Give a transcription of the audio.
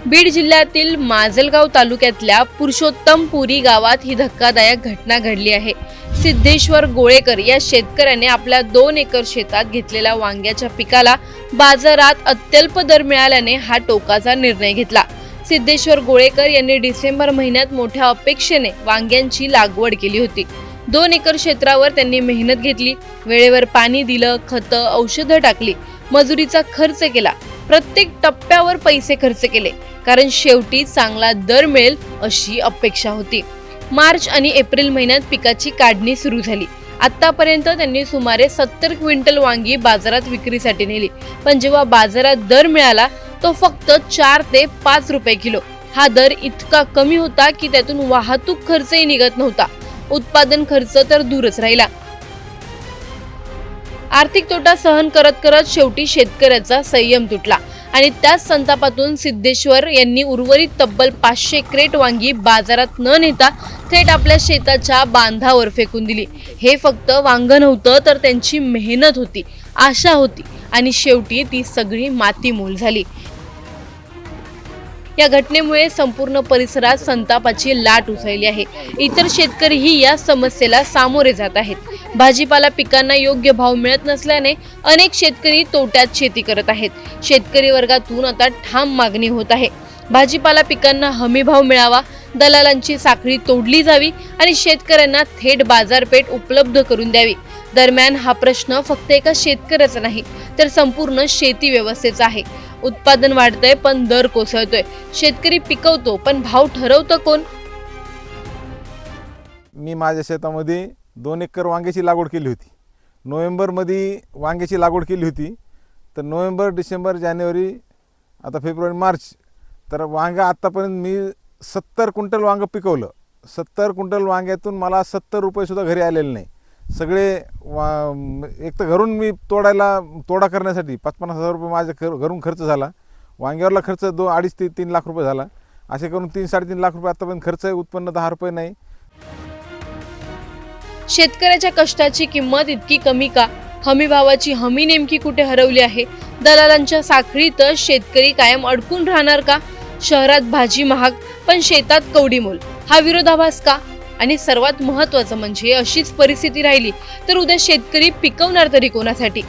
बीड जिल्ह्यातील माजलगाव तालुक्यातल्या पुरुषोत्तमपुरी गावात ही धक्कादायक घटना घडली आहे। सिद्धेश्वर गोळेकर या शेतकऱ्याने आपल्या 2 एकर शेतात घेतलेल्या वांग्याच्या पिकाला बाजारात अत्यल्प दर मिळाल्याने हा टोकाचा निर्णय घेतला। सिद्धेश्वर गोळेकर यांनी डिसेंबर महिन्यात मोठ्या अपेक्षेने वांग्यांची लागवड केली होती। 2 एकर क्षेत्रावर त्यांनी मेहनत घेतली, वेळेवर पाणी दिलं, खतं, औषधं टाकली, मजुरीचा खर्च केला, प्रत्येक टप्प्यावर पैसे खर्च केले, कारण शेवटी चांगला दर मिळेल अशी अपेक्षा होती। मार्च आणि एप्रिल महिन्यात पिकाची काढणी सुरू झाली। आतापर्यंत त्यांनी सुमारे 70 क्विंटल वांगी बाजारात विक्रीसाठी नेली, पण जेव्हा बाजारात दर मिळाला तो फक्त 4 ते 5 रुपये किलो। हा दर इतका कमी होता की त्यातून वाहतूक खर्चही निघत नव्हता, उत्पादन खर्च तर दूरच राहिला। आर्थिक तोटा सहन करत करत शेवटी शेतकऱ्याचा संयम तुटला आणि त्याच संतापातून सिद्धेश्वर यांनी उर्वरित तब्बल 500 क्रेट वांगी बाजारात न नेता थेट आपल्या शेताच्या बांधावर फेकून दिली। हे फक्त वांग नव्हतं, तर त्यांची मेहनत होती, आशा होती आणि शेवटी ती सगळी मातीमोल झाली। या घटनेमुळे संपूर्ण परिसरात संतापाची लाट उसळली आहे। इतर शेतकरीही या समस्येला सामोरे जात आहेत। भाजीपाला पिकांना योग्य भाव मिळत नसल्याने अनेक शेतकरी तोट्यात शेती करत आहेत। शेतकरी वर्गातून आता ठाम मागणी होत आहे, भाजीपाला पिकांना हमी भाव मिळावा, दलालांची साखळी तोडली जावी आणि शेतकऱ्यांना थेट बाजारपेठ उपलब्ध करून द्यावी। दरम्यान हा प्रश्न फक्त एका शेतकऱ्याचा नाही, तर संपूर्ण शेती व्यवस्थेचा आहे। उत्पादन वाढतंय पण दर कोसळतोय, शेतकरी पिकवतो पण भाव ठरवतं कोण? मी माझ्या शेतामध्ये 2 एकर वांग्याची लागवड केली होती। नोव्हेंबरमध्ये वांग्याची लागवड केली होती, तर नोव्हेंबर, डिसेंबर, जानेवारी, आता फेब्रुवारी, मार्च, तर वांगा आत्तापर्यंत मी 70 क्विंटल वांगं पिकवलं। 70 क्विंटल वांग्यातून मला 70 रुपयेसुद्धा घरी आलेले नाही। सगळे एक तर घरून मी तोडा करण्यासाठी 50-50 हजार रुपये माझ्या घरून खर्च झाला। वांग्यावरला खर्च 2-2.5 ते 3 लाख रुपये झाला। असे करून 3-3.5 लाख रुपये आतापर्यंत खर्च आहे, उत्पन्न 10 रुपये नाही। शेतकऱ्याच्या कष्टाची किंमत इतकी कमी का? हमी भावाची हमी नेमकी कुठे हरवली आहे? दलालांच्या साखळीत शेतकरी कायम अडकून राहणार का? शहरात भाजी महाग पण शेतात कवडी मोल, हा विरोधाभास का? आणि सर्वात महत्त्वाचं म्हणजे अशीच परिस्थिती राहिली तर उद्या शेतकरी पिकवणार तरी कोणासाठी?